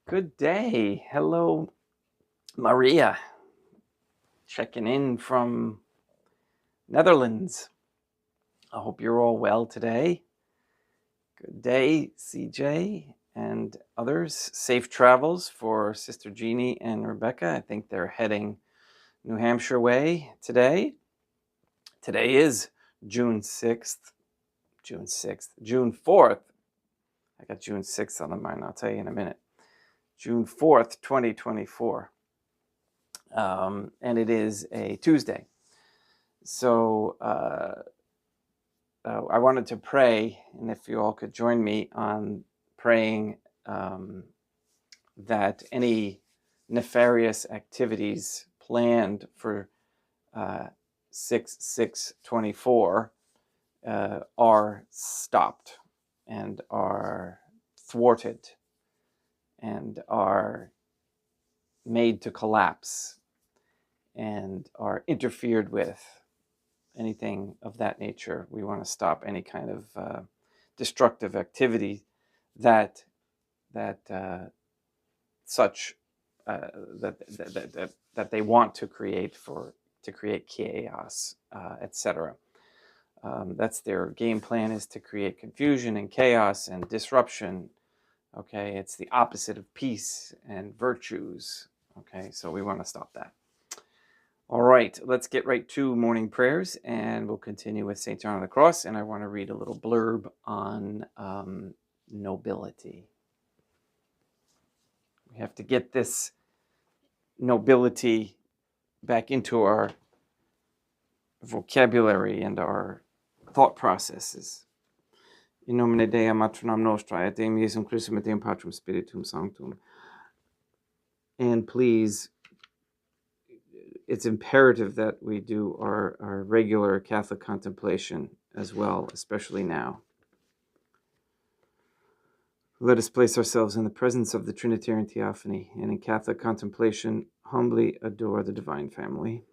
Good day. Hello, Maria. Checking in from Netherlands. I hope you're all well today. Good day, CJ and others. Safe travels for Sister Jeannie and Rebecca. I think they're heading New Hampshire way today. Today is June 6th. June 4th. I got June 6th on the mind. I'll tell you in a minute. June 4th, 2024. And it is a Tuesday. So I wanted to pray, and if you all could join me on praying that any nefarious activities planned for 6/6/24 are stopped and are thwarted and are made to collapse and are interfered with. Anything of that nature. We want to stop any kind of destructive activity that such that they want to create chaos, etc. That's their game plan, is to create confusion and chaos and disruption. Okay, it's the opposite of peace and virtues. Okay, so we want to stop that. All right, let's get right to morning prayers, and we'll continue with St. John of the Cross, and I want to read a little blurb on nobility. We have to get this nobility back into our vocabulary and our thought processes. In nomine Dei, matronam nostrae, et Deum Iesum Christum, et Deum Patrum Spiritum Sanctum. And please, it's imperative that we do our regular Catholic contemplation as well, especially now. Let us place ourselves in the presence of the Trinitarian Theophany, and in Catholic contemplation humbly adore the Divine Family.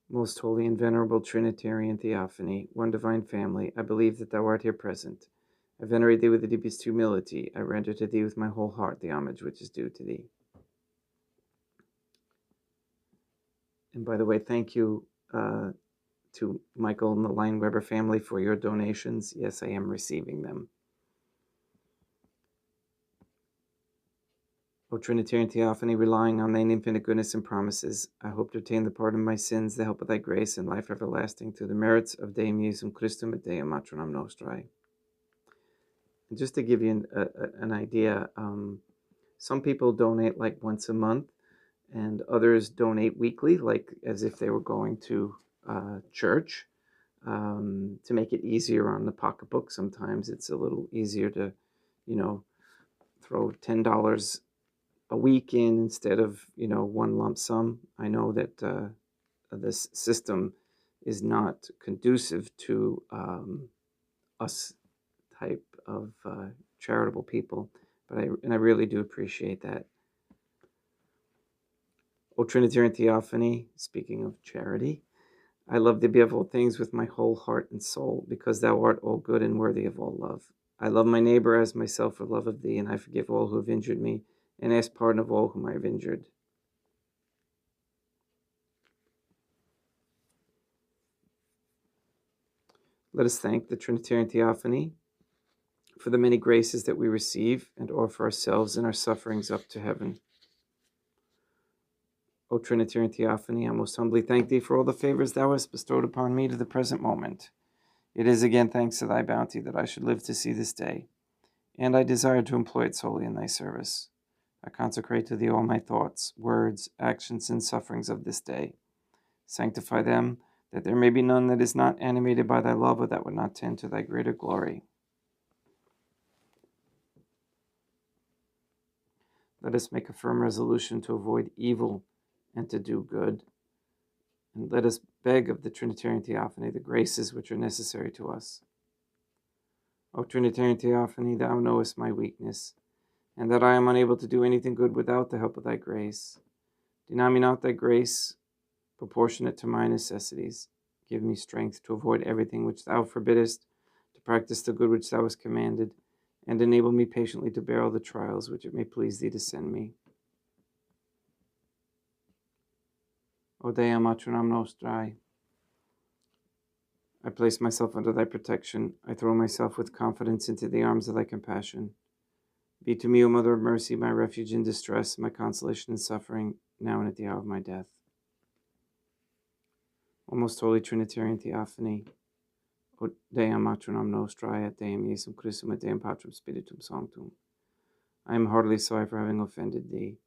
Most holy and venerable Trinitarian Theophany, one Divine Family, I believe that thou art here present. I venerate thee with the deepest humility. I render to thee with my whole heart the homage which is due to thee. And by the way, thank you to Michael and the Line Weber family for your donations. Yes, I am receiving them. O Trinitarian Theophany, relying on thine infinite goodness and promises, I hope to obtain the pardon of my sins, the help of thy grace, and life everlasting through the merits of Deum Iesum Christum et Deum Matronam Nostrae. And just to give you an idea, some people donate like once a month, and others donate weekly, like as if they were going to church. To make it easier on the pocketbook, sometimes it's a little easier to, throw $10 a week in instead of, one lump sum. I know that this system is not conducive to us type of charitable people, but I really do appreciate that. O Trinitarian Theophany, speaking of charity, I love thee above all things with my whole heart and soul, because thou art all good and worthy of all love. I love my neighbor as myself for love of thee, and I forgive all who have injured me, and ask pardon of all whom I have injured. Let us thank the Trinitarian Theophany for the many graces that we receive and offer ourselves and our sufferings up to heaven. O Trinitarian Theophany, I most humbly thank thee for all the favors thou hast bestowed upon me to the present moment. It is again thanks to thy bounty that I should live to see this day, and I desire to employ it solely in thy service. I consecrate to thee all my thoughts, words, actions, and sufferings of this day. Sanctify them, that there may be none that is not animated by thy love or that would not tend to thy greater glory. Let us make a firm resolution to avoid evil and to do good. And let us beg of the Trinitarian Theophany the graces which are necessary to us. O Trinitarian Theophany, thou knowest my weakness, and that I am unable to do anything good without the help of thy grace. Deny me not thy grace, proportionate to my necessities. Give me strength to avoid everything which thou forbiddest, to practice the good which thou hast commanded, and enable me patiently to bear all the trials which it may please thee to send me. O Dea matronam nostrae, I place myself under thy protection. I throw myself with confidence into the arms of thy compassion. Be to me, O Mother of Mercy, my refuge in distress, my consolation in suffering, now and at the hour of my death. O most holy Trinitarian Theophany, O Deum matronam nostrae, et Deum Iesum Christum, et Deum Patrum Spiritum Sanctum. I am heartily sorry for having offended thee,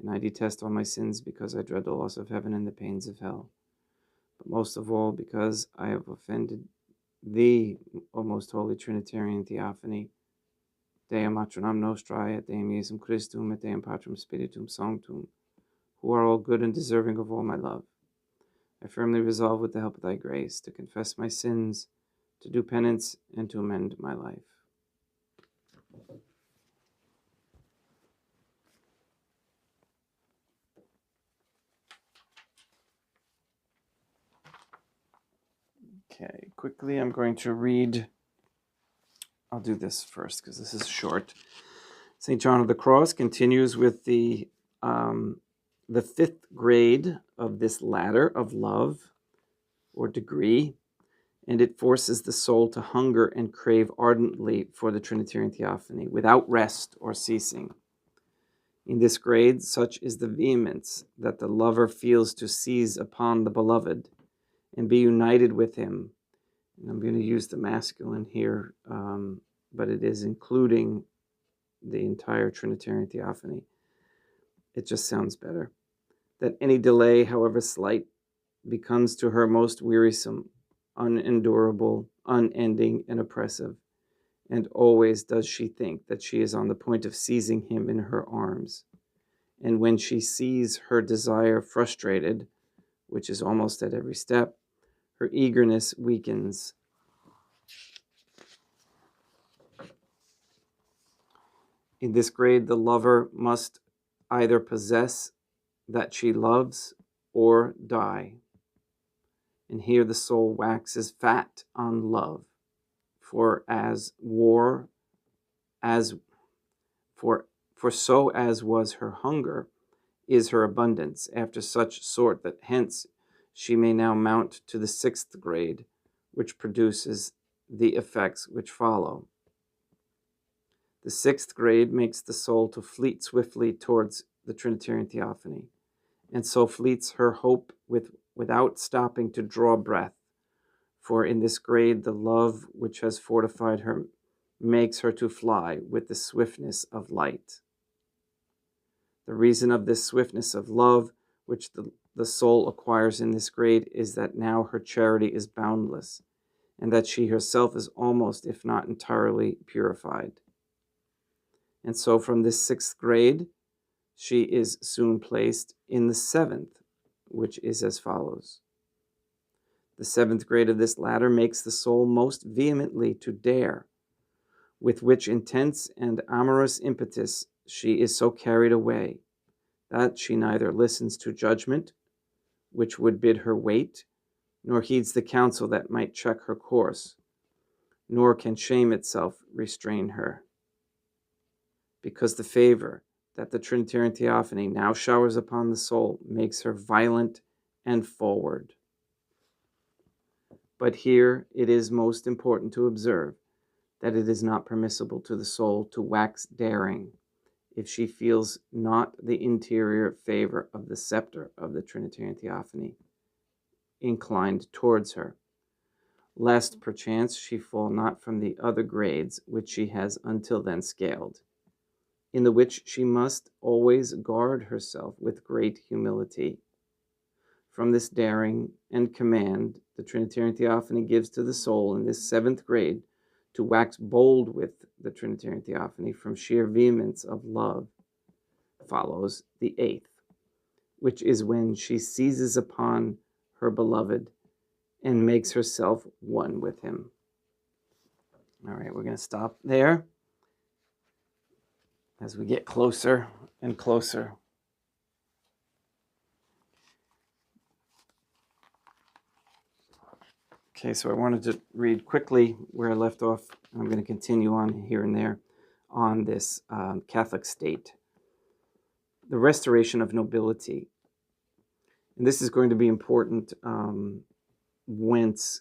and I detest all my sins because I dread the loss of heaven and the pains of hell. But most of all, because I have offended thee, O most holy Trinitarian Theophany, Deum matronam nostrae, et Deum Iesum Christum, et Deum Patrum Spiritum Sanctum, who are all good and deserving of all my love. I firmly resolve, with the help of thy grace, to confess my sins, to do penance, and to amend my life. Okay, quickly I'm going to read. I'll do this first because this is short. St. John of the Cross continues with the fifth grade of this ladder of love, or degree, and it forces the soul to hunger and crave ardently for the Trinitarian Theophany without rest or ceasing. In this grade, such is the vehemence that the lover feels to seize upon the beloved and be united with him. And I'm going to use the masculine here, but it is including the entire Trinitarian Theophany. It just sounds better. That any delay, however slight, becomes to her most wearisome, unendurable, unending, and oppressive. And always does she think that she is on the point of seizing him in her arms. And when she sees her desire frustrated, which is almost at every step, her eagerness weakens. In this grade, the lover must either possess that she loves or die. And here the soul waxes fat on love, for so as was her hunger, is her abundance after such sort that hence she may now mount to the sixth grade, which produces the effects which follow. The sixth grade makes the soul to fleet swiftly towards the Trinitarian Theophany, and so fleets her hope without stopping to draw breath. For in this grade, the love which has fortified her makes her to fly with the swiftness of light. The reason of this swiftness of love, which the soul acquires in this grade, is that now her charity is boundless, and that she herself is almost, if not entirely, purified. And so from this sixth grade, she is soon placed in the seventh, which is as follows. The seventh grade of this ladder makes the soul most vehemently to dare, with which intense and amorous impetus she is so carried away, that she neither listens to judgment, which would bid her wait, nor heeds the counsel that might check her course, nor can shame itself restrain her. Because the favor that the Trinitarian Theophany now showers upon the soul makes her violent and forward. But here it is most important to observe that it is not permissible to the soul to wax daring if she feels not the interior favor of the scepter of the Trinitarian Theophany inclined towards her, lest perchance she fall not from the other grades which she has until then scaled, in the which she must always guard herself with great humility. From this daring and command the Trinitarian Theophany gives to the soul in this seventh grade to wax bold with the Trinitarian Theophany from sheer vehemence of love, follows the eighth, which is when she seizes upon her beloved and makes herself one with him. All right, we're going to stop there as we get closer and closer. Okay, so I wanted to read quickly where I left off. I'm going to continue on here and there on this Catholic state. The restoration of nobility. And this is going to be important whence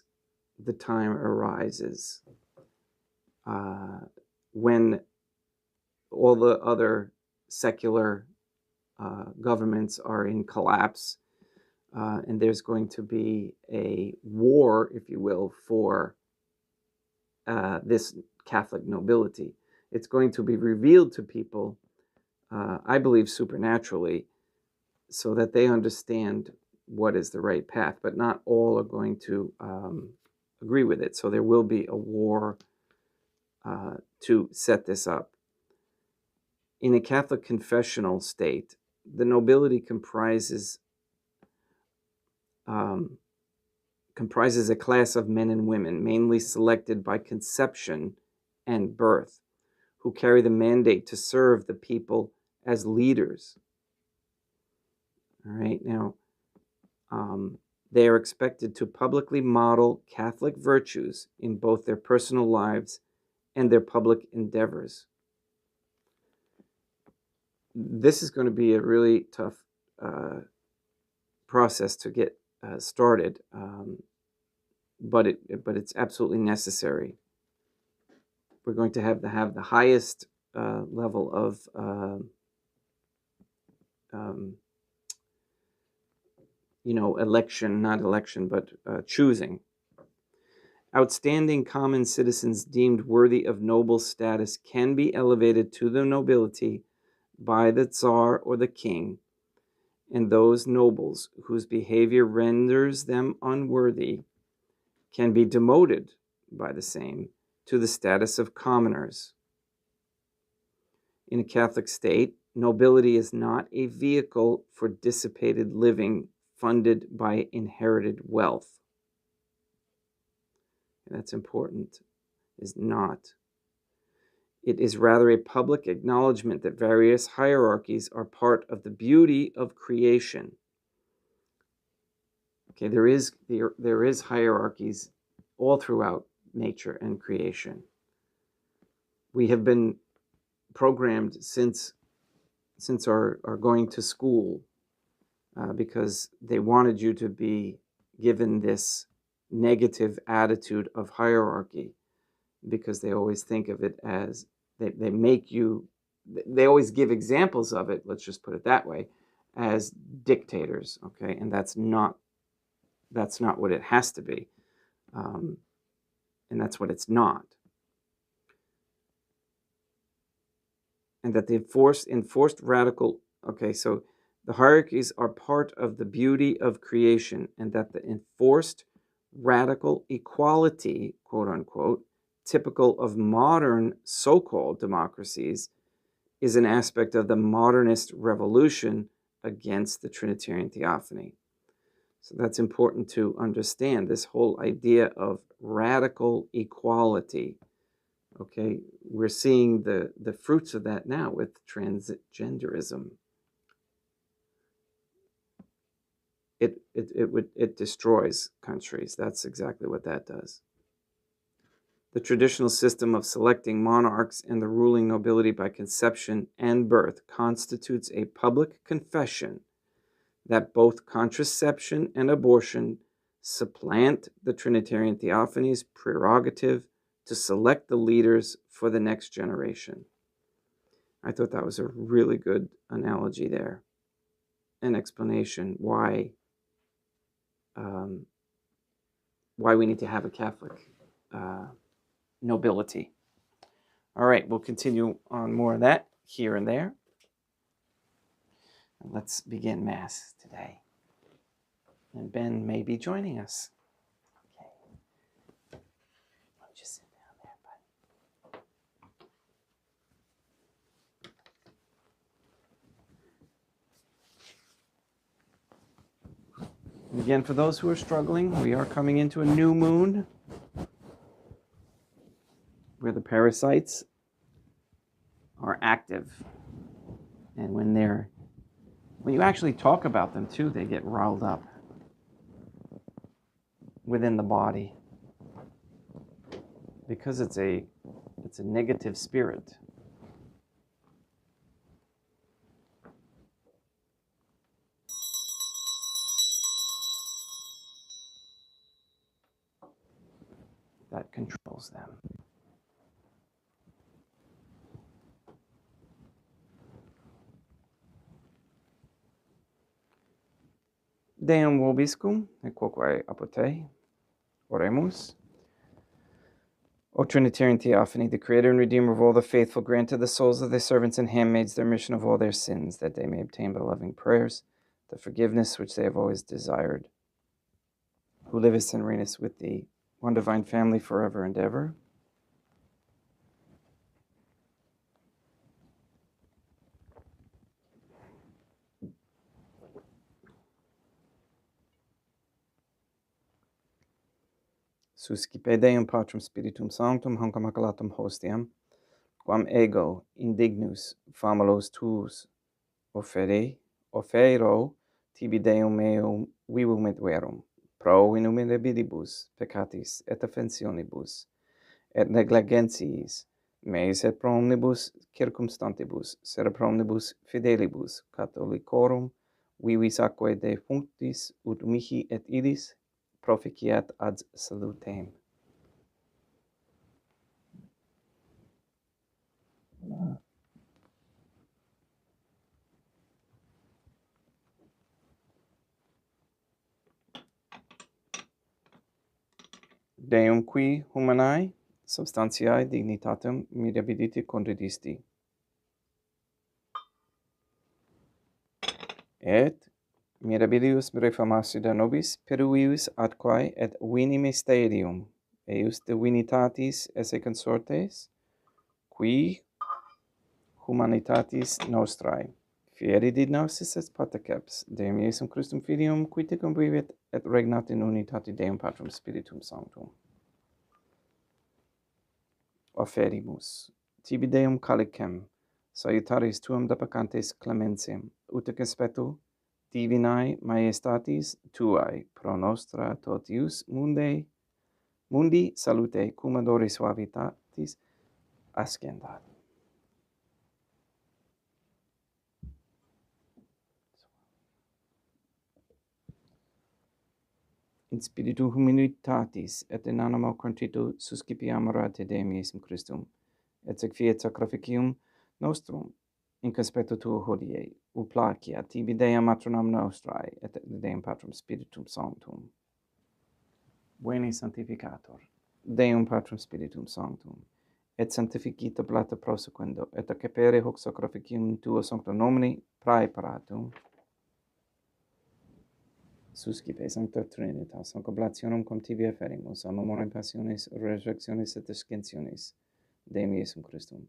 the time arises. When all the other secular governments are in collapse, and there's going to be a war, if you will, for this Catholic nobility. It's going to be revealed to people, I believe supernaturally, so that they understand what is the right path, but not all are going to agree with it. So there will be a war to set this up. In a Catholic confessional state, the nobility comprises a class of men and women, mainly selected by conception and birth, who carry the mandate to serve the people as leaders. All right, now, they are expected to publicly model Catholic virtues in both their personal lives and their public endeavors. This is going to be a really tough process to get started, but it's absolutely necessary. We're going to have the highest level of choosing. Outstanding common citizens deemed worthy of noble status can be elevated to the nobility by the Tsar or the king, and those nobles whose behavior renders them unworthy can be demoted by the same to the status of commoners. In a Catholic state, nobility is not a vehicle for dissipated living funded by inherited wealth. And that's important, is not. It is rather a public acknowledgement that various hierarchies are part of the beauty of creation. Okay, there is hierarchies all throughout nature and creation. We have been programmed since our going to school because they wanted you to be given this negative attitude of hierarchy, because they always think of it as they always give examples of it, let's just put it that way, as dictators, okay? And that's not what it has to be. And that's what it's not. And that the enforced radical, okay, so the hierarchies are part of the beauty of creation, and that the enforced radical equality, quote unquote, typical of modern so-called democracies, is an aspect of the modernist revolution against the Trinitarian Theophany. So that's important to understand, this whole idea of radical equality. Okay, we're seeing the fruits of that now with transgenderism. It destroys countries. That's exactly what that does. The traditional system of selecting monarchs and the ruling nobility by conception and birth constitutes a public confession that both contraception and abortion supplant the Trinitarian Theophany's prerogative to select the leaders for the next generation. I thought that was a really good analogy there, an explanation why we need to have a Catholic nobility. All right, we'll continue on more of that here and there. Let's begin Mass today. And Ben may be joining us. Okay. Let me just sit down there, buddy. And again, for those who are struggling, we are coming into a new moon where the parasites are active. And when you actually talk about them too, they get riled up within the body. because it's a negative spirit. That controls them. Deum vobiscum, et quoque apote, oremus. O Trinitarian Theophany, the Creator and Redeemer of all the faithful, grant to the souls of thy servants and handmaids the remission of all their sins, that they may obtain by loving prayers the forgiveness which they have always desired, who livest and reignest with thee, one divine family, forever and ever. Suscipe Deum Patrum Spiritum Sanctum, hanc immaculatum hostiam, quam ego indignus famulos tuus offero tibi Deum meum vivum et verum, pro innumerabilibus peccatis et offensionibus, et negligentiis meis et pro omnibus circumstantibus, sera pro omnibus fidelibus Catholicorum, vivis aquae defunctis ut mihi et idis proficiat ad salutem. Deum qui humanae substantiae dignitatem mirabiliti condidisti, et mirabilius reformatio de nobis peruius atquae et vini mysterium eius divinitatis esse consortes, qui humanitatis nostrae fieri dignosis et pateceps Deum Iesum Christum Filium, qui te convivit et regnat in unitate Deum Patrum Spiritum Sanctum. Offerimus tibi Deum calicem salutaris tuum depecantes clementiam, ut conspectu divinae majestatis tuae pro nostra totius mundi salute cum odore suavitatis ascendat. In spiritu humilitatis et in animo contrito suscipiamur te Deum Iesum Christum, et sec fiat sacrificium nostrum in conspectu tuo hodie, ut placia tibi Deum matronam nostrae et Deum Patrum Spiritum Sanctum. Veni sanctificator Deum Patrum Spiritum Sanctum, et sanctificita plata prosequendo, et accepere hoc sacrificium tuo sancto nomini praeparatum, suscipe Sancta Trinitas, hoc oblationem cum tibi afferimus, a memoriam passionis, resurrectionis et ascensionis Deum Iesum Christum,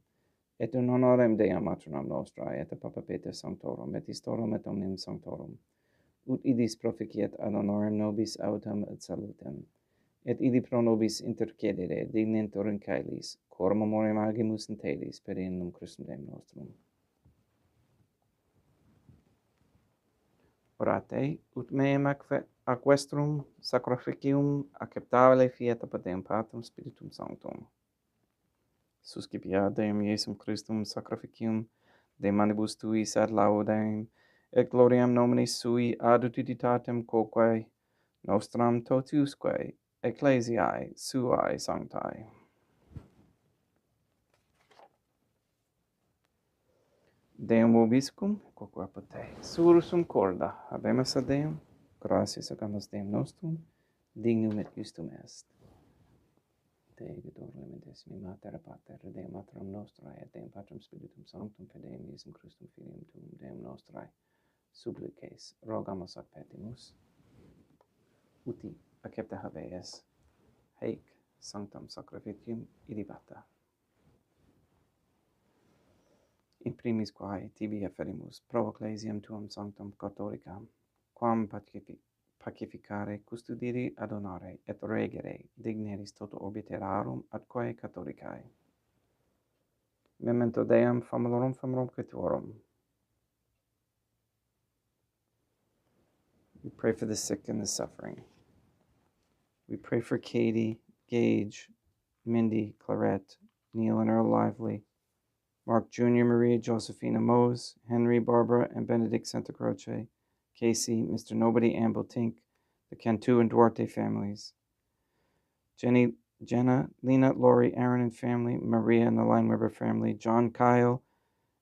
et in honorem Deum matronam nostrae, et a Papa Peter Sanctorum, et Historum et omnium Sanctorum, ut idis proficiat ad honorem nobis autem et salutem, et idi pro nobis intercedere dignentur in caelis, cor memoriam agimus in telis, per innum Christum Deum nostrum. Orate, ut meam aquestrum sacrificium acceptabile fiat ab Deum Patrum Spiritum Sanctum. Suscipia Deum Iesum Christum sacrificium de manibus tuis ad laudem et gloriam nominis sui ad utilitatem quoque nostram totiusque ecclesiae suae sanctae. Deum vobiscum, quoque apote, sursum corda, habemus ad Deum, gratias agamus Deum nostrum, dignum et justum est. Te egetor elementissimi mater pater, Deum maternum nostrae, et Deum Patrum Spiritum Sanctum, per Deum Iesum Christum Filium tuum, Deum nostrae, supplices, rogamus ac petimus, uti accepta habeas, haec sanctam sacrificium idibata. In primis quae tibi afferimus pro ecclesiam tuam sanctam catholicam, quam pacificare, custodire, adonare, et regere digneris toto orbiterarum atquae catholicae. Memento Deum famulorum coetuorum. We pray for the sick and the suffering. We pray for Katie, Gage, Mindy Claret, Neil and Earl Lively, Mark Jr., Maria Josephina Mose, Henry, Barbara, and Benedict Santa Croce, Casey, Mr. Nobody, Amble Tink, the Cantu and Duarte families, Jenna, Lena, Lori, Aaron and family, Maria and the Line Weber family, John, Kyle,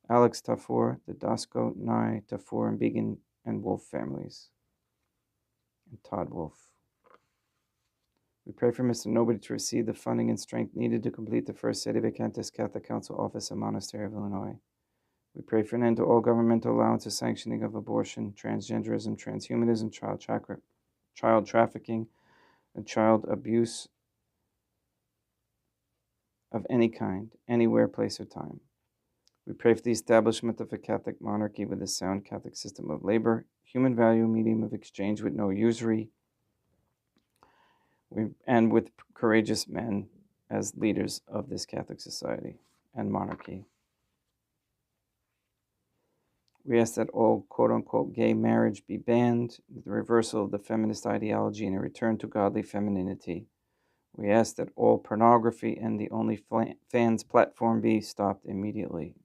Alex Tafur, the Dasco, Nye, Tafur, and Began and Wolf families, and Todd Wolf. We pray for Mr. Nobody to receive the funding and strength needed to complete the first Sede Vacantes Catholic Council office of Monastery of Illinois. We pray for an end to all governmental allowance or sanctioning of abortion, transgenderism, transhumanism, child trafficking, and child abuse of any kind, anywhere, place, or time. We pray for the establishment of a Catholic monarchy with a sound Catholic system of labor, human value, medium of exchange with no usury, and with courageous men as leaders of this Catholic society and monarchy. We ask that all quote-unquote gay marriage be banned, the reversal of the feminist ideology, and a return to godly femininity. We ask that all pornography and the OnlyFans platform be stopped immediately.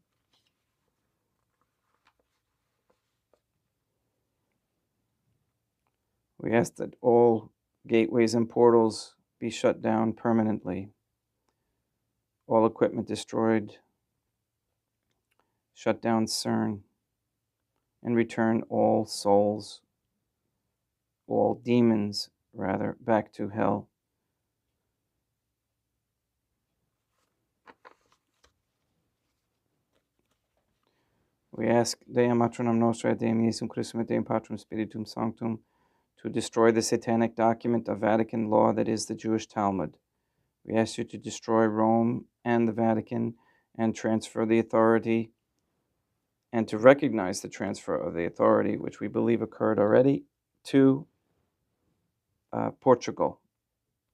We ask that all gateways and portals be shut down permanently, all equipment destroyed, shut down CERN, and return all souls, all demons, rather, back to hell. We ask Deum Matronum Nostra, Deum Iesum Christum, et Deum Patrum Spiritum Sanctum, to destroy the satanic document of Vatican law that is the Jewish Talmud. We ask you to destroy Rome and the Vatican and transfer the authority, and to recognize the transfer of the authority, which we believe occurred already, to Portugal,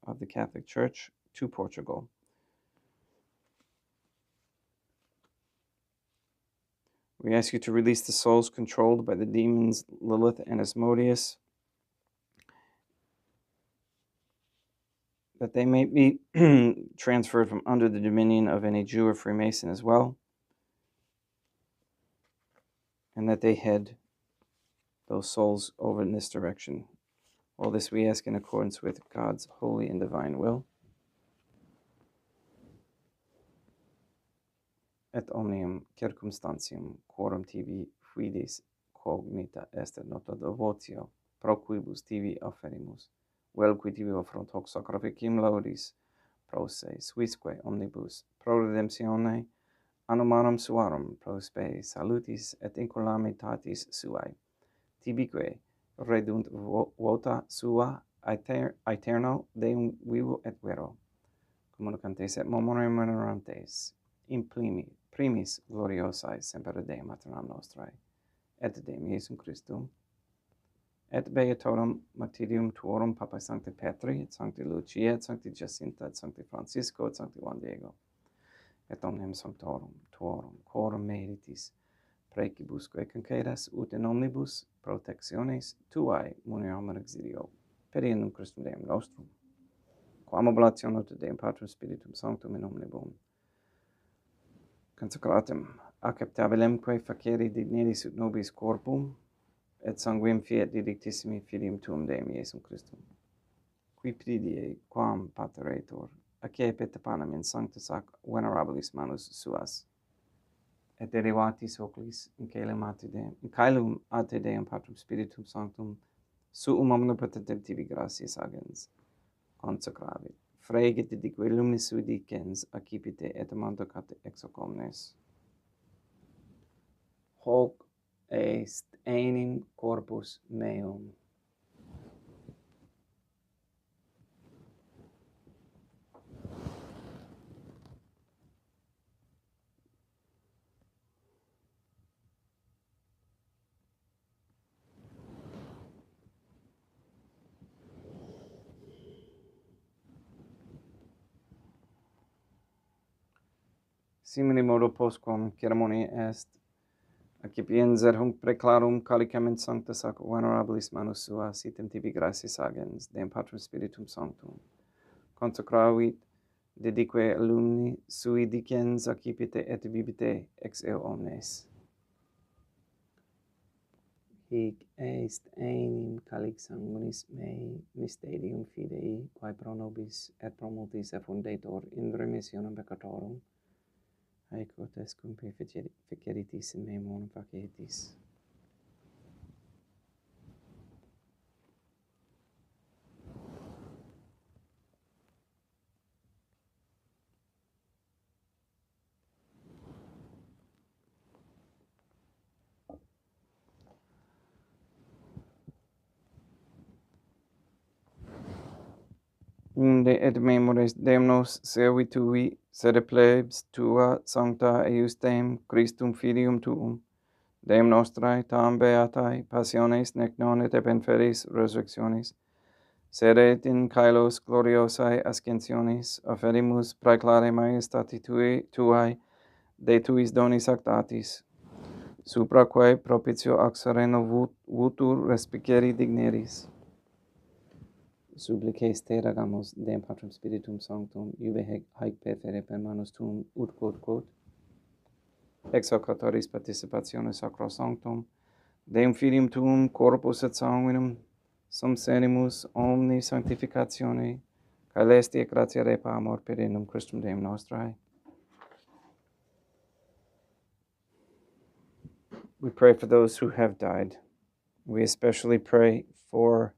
of the Catholic Church to Portugal. We ask you to release the souls controlled by the demons Lilith and Asmodeus, that they may be transferred from under the dominion of any Jew or Freemason as well, and that they head those souls over in this direction. All this we ask in accordance with God's holy and divine will. Et omnium circumstantium quorum tibi fidis cognita est nota devotio, pro quibus tibi offerimus, vel qui tibi offront hoc sacrificium laudis, pro se suisque omnibus, pro redemptione anomarum suarum, pro spe salutis et incolamitatis suae, tibique redunt vota sua aeterno Deum vivo et vero, communicantes et memorantes, in primis gloriosae semper Deum Matronam Nostrae, et Deum Iesum Christum, et beatorum martyrium tuorum Papae Sancti Petri, et Sancti Lucia, et Sancti Jacinta, et Sancti Francisco, et Sancti Juan Diego, et omnium sanctorum tuorum quorum meritis precibusque concedas ut in omnibus protectiones tuae muniamur exilio, per innum Christum Deum nostrum, quam oblationem te Deum Patrum Spiritum Sanctum in omnibus consecratum acceptabilemque facere digneris ut nobis corpum, et sanguinem fiat didictissimi filium tuum Deum Iesum Christum, qui pridie quam pateretur, accepit panem in sanctus ac venerabilis manus suas, et derivatis oclis in caelum ad te Deum Patrum Spiritum Sanctum, suum omnipotentem tibi gratias agens, consecravit. Fregit dique lumnis sui dicens, accipite et mandocate ex hoc omnes. Hoc est enim corpus meum. Simile modo postquam ceremonia est, accipienser hunc preclarum calicem in sanctus ac venerabilis manus suas, item tibi gratias agens, Deum Patrum Spiritum Sanctum, consecravit dedique alumni sui dicens accipite et vivite ex eo omnes. Hic est enim calix sanguinis mei mysterium fidei, quae pro nobis et pro multis effundetur in remissionem peccatorum, haec ut est cum feceritis in me monum facetis. Unde et memores Deum nos servitui, sede plebs tua sancta eiustem Christum filium tuum, Deum nostrae tam beatae passiones nec non et eb inferis resurrectionis, sed et in caelos gloriosae ascensionis offerimus praeclare maiestati tuae de tuis donis actatis, supra quae propitio ac sereno vutur respicere digneris. Supplices te ragamus Deum Patrum Spiritum Sanctum, iube haec perfere per manus tuum ut quod, ex hoc autoris participationis sacro sanctum, Deum Filium tuum corpus et sanguinum, sum senimus omni sanctificatione, caelesti et gratia repa amor per innum Christum Deum nostrae. We pray for those who have died. We especially pray for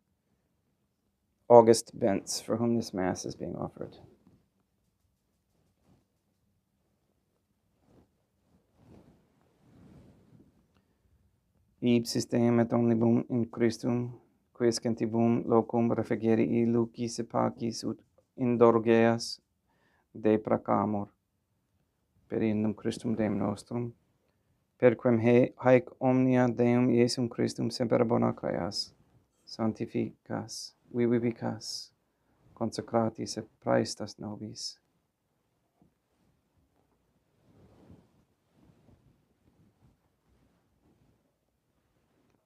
August Bentz, for whom this Mass is being offered. Ipsis Deum et omnibus in Christum, quis centibum locum refugere lucis et pacis ut indulgeas deprecamur, per innum Christum Deum nostrum, per quem haec omnia Deum Iesum Christum semper bona creas, sanctificas, vivificas, consecratis et praestas nobis.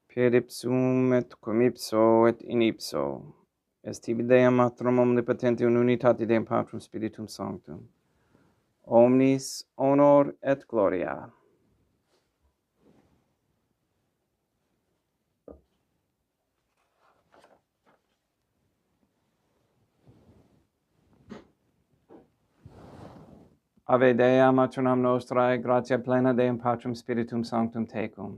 Per ipsum et cum ipso et in ipso, est tibi Deum Matrum omnipotente in unitate Deum Patrum Spiritum Sanctum, omnis honor et gloria. Ave Dea Matronam Nostrae, gratia plena Deum Patrum Spiritum Sanctum tecum.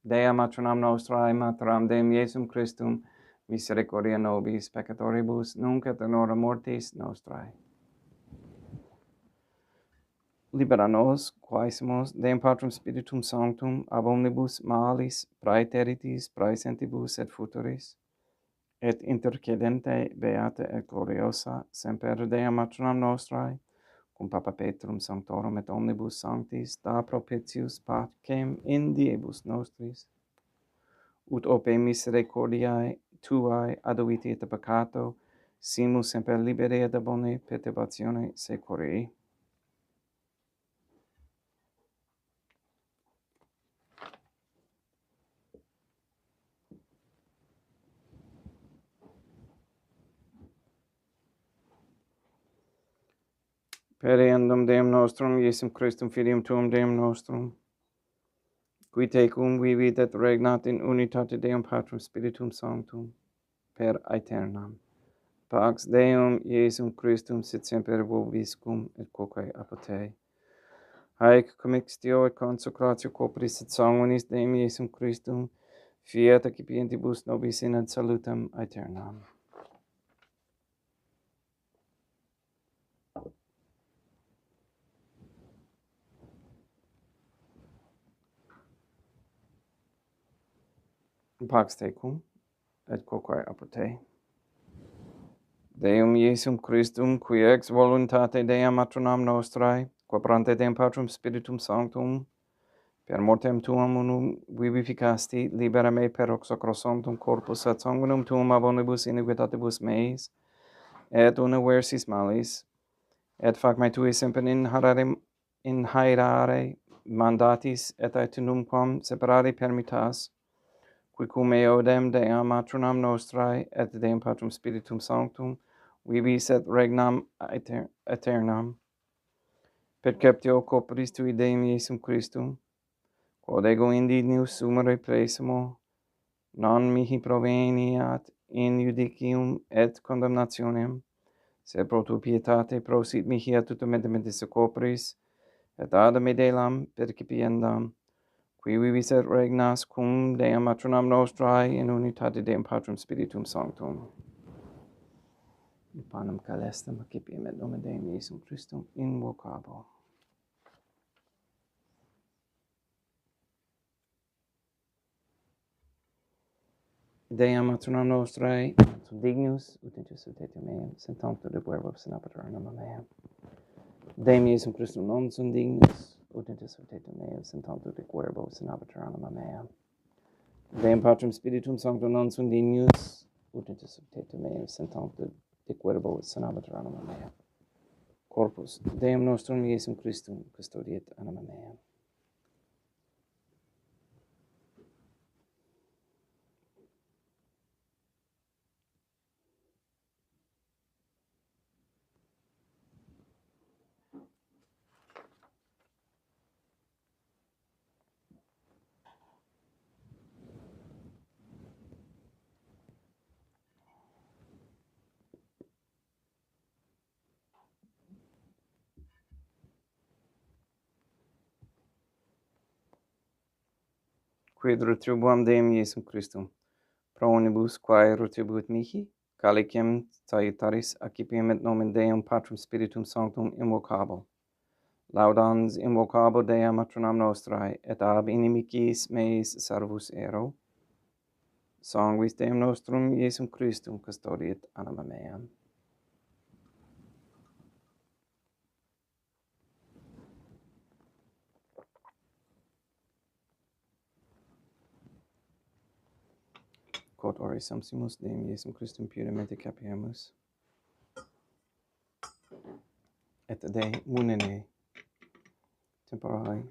Dea Matronam Nostrae, Materam Deum Iesum Christum, misericordia nobis peccatoribus, nunc et in hora mortis nostrae. Libera nos, quaesimus, Deum Patrum Spiritum Sanctum, ab omnibus malis, praeteritis, praesentibus et futuris, et intercedente beata et gloriosa, semper Dea Matronam Nostrae, cum Papa Petrum Sanctorum et omnibus sanctis, da propitius pacem in diebus nostris, ut ope misericordiae tuae aduiti et peccato, simus semper liberi et abone perturbatione securi. Per eandum Deum nostrum, Iesum Christum Filium Tuum Deum nostrum, qui tecum vivit et regnat in unitate Deum Patrum Spiritum Sanctum, per aeternam. Pax Deum Iesum Christum sit semper vobiscum et quoque apud te. Haec commixtio et consecratio corporis et sanguinis Deum Iesum Christum, fiat accipientibus nobis in ad salutem aeternam. Pax tecum et quoque apud te. Deum Iesum Christum, qui ex voluntate Deum Matronam Nostrae, quaprante Deum Patrum Spiritum Sanctum, per mortem tuam unum vivificasti, libera me per hoc sacrosanctum corpus et sanguinum tuum ab omnibus iniquitatibus meis, et universis malis, et fac me tui semper inhaerare mandatis et aetunumquam separare permittas, qui cum eodem Deum Matronam Nostrae et Deum Patrum Spiritum Sanctum Vivis et regnam aeternam, perceptio corporis tui Deum Iesum Christum, quod ego indignus sumere praesimo, non mihi proveniat in judicium et condemnationem, sed pro tu pietate prosit mihi a tutum mentis corporis, et ad medelam percipiendam, qui vivis et regnas cum Deum matronam nostrae in unitate Deum Patrum Spiritum Sanctum. Panem calestem accipiem et nomen Deum Iesum Christum invocabo. Deum matronam nostrae, sum dignus, ut intercede meam, sentantur de verbum apetur anima meam. Deum Iesum Christum non sum dignus, ut intercede meam, sentantur de verbum apetur anima meam. Deum Patrum Spiritum Sanctum non sum dignus, ut intercede meam, sentantur de verbum apetur anima meam. Corpus Deum nostrum Iesum Christum custodiet anima meam. Quid retribuam Deum Iesum Christum, pro omnibus quae retribuit mihi, calicem salutaris accipiem et nomen Deum Patrum Spiritum Sanctum invocabo. Laudans invocabo Deum matronam nostrae, et ab inimicis meis salvus ero. Sanguis Deum nostrum Iesum Christum custodiet anima meam. Quod ore sumpsimus Deum Iesum Christum puramente capiamus, et de munere temporale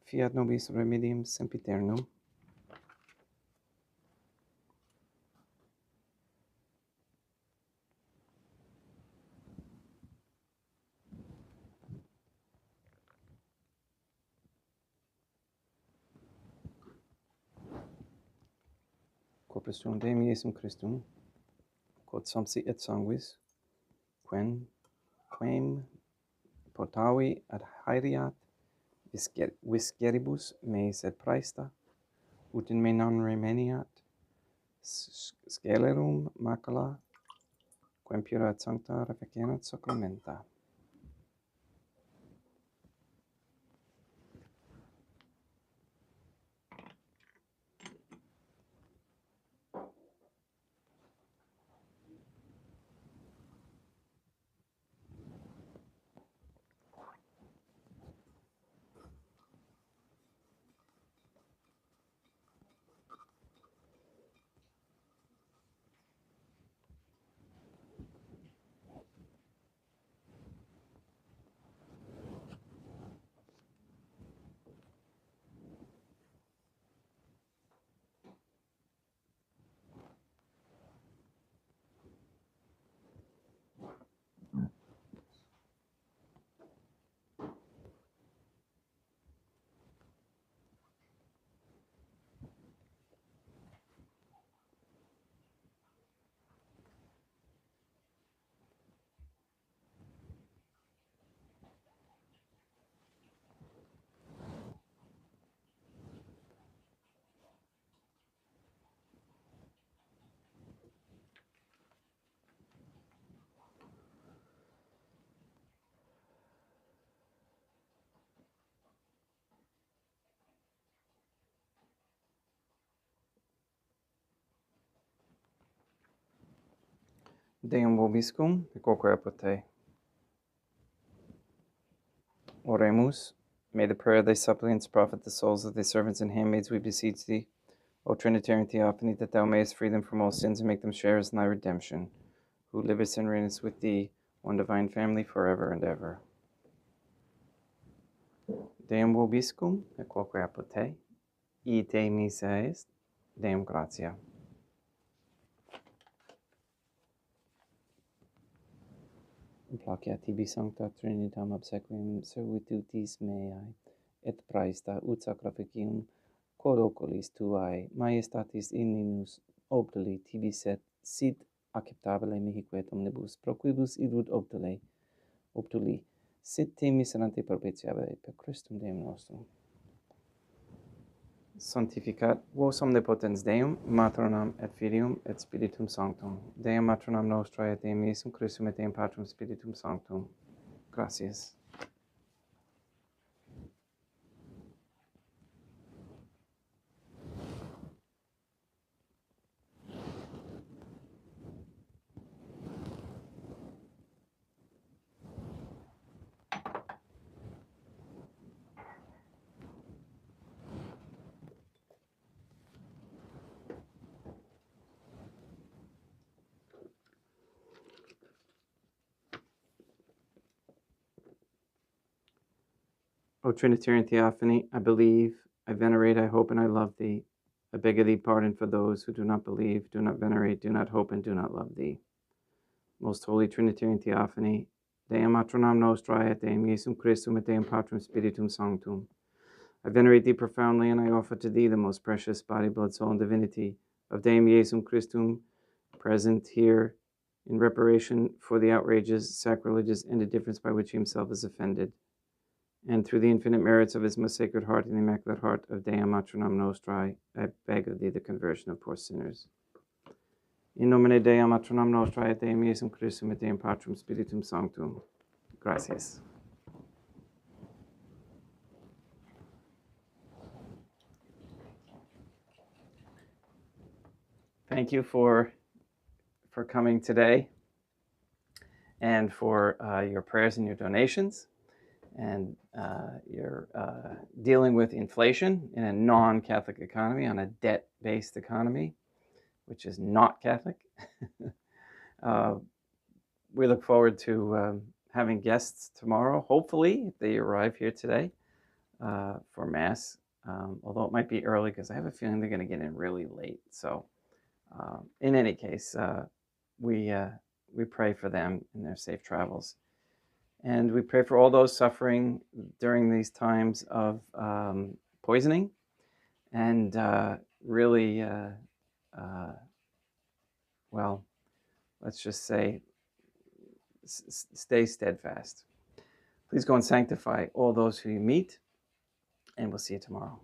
fiat nobis remedium sempiternum. Corpus tuum Deum Iesum Christum, quod sumpsi et sanguis, quem potavi ad haeriat visceribus meis et praesta, ut in me non remeniat scelerum macula, quem pura et sancta reficerat sacramenta. Deum vobiscum, et quoque apud te. Oremus. May the prayer of thy suppliants profit the souls of thy servants and handmaids, we beseech thee, O Trinitarian Theophany, that thou mayest free them from all sins and make them sharers in thy redemption, who livest and reignest with thee, one divine family, forever and ever. Deum vobiscum, et quoque apud te, ite missa est, Deum gratia. Placia tibi sancta Trinitam obsequium servitutis meae, et praesta ut sacrificium quod oculis tuae majestatis inimus obduli tibi sit acceptabile mihique omnibus, pro quibus idut obduli, sit te miserante propitiabile per Christum Deum nostrum. Sanctificat vos omnipotens Deum, Matronam et Filium et Spiritum Sanctum. Deum Matronam nostrae et Deum Iesum Christum et Deum Patrum Spiritum Sanctum. Gracias. O Trinitarian Theophany, I believe, I venerate, I hope, and I love thee. I beg of thee pardon for those who do not believe, do not venerate, do not hope, and do not love thee. Most Holy Trinitarian Theophany, Deum Matronam nostrae et Deum Iesum Christum et Deum Patrum Spiritum Sanctum. I venerate thee profoundly, and I offer to thee the most precious body, blood, soul, and divinity of Deum Iesum Christum, present here in reparation for the outrages, sacrileges, and indifference by which he himself is offended, and through the infinite merits of his most sacred heart and the immaculate heart of Deum Matronam Nostrae, I beg of thee the conversion of poor sinners. In nomine Deum Matronam Nostrae et Deum Iesum Christum et Deum Patrum Spiritum Sanctum. Gracias. Thank you for coming today, and for your prayers and your donations, and your dealing with inflation in a non-Catholic economy, on a debt-based economy, which is not Catholic. We look forward to having guests tomorrow, hopefully, if they arrive here today for Mass, although it might be early because I have a feeling they're going to get in really late. So in any case, we pray for them in their safe travels. And we pray for all those suffering during these times of poisoning, and really, well, let's just say, stay steadfast. Please go and sanctify all those who you meet, and we'll see you tomorrow.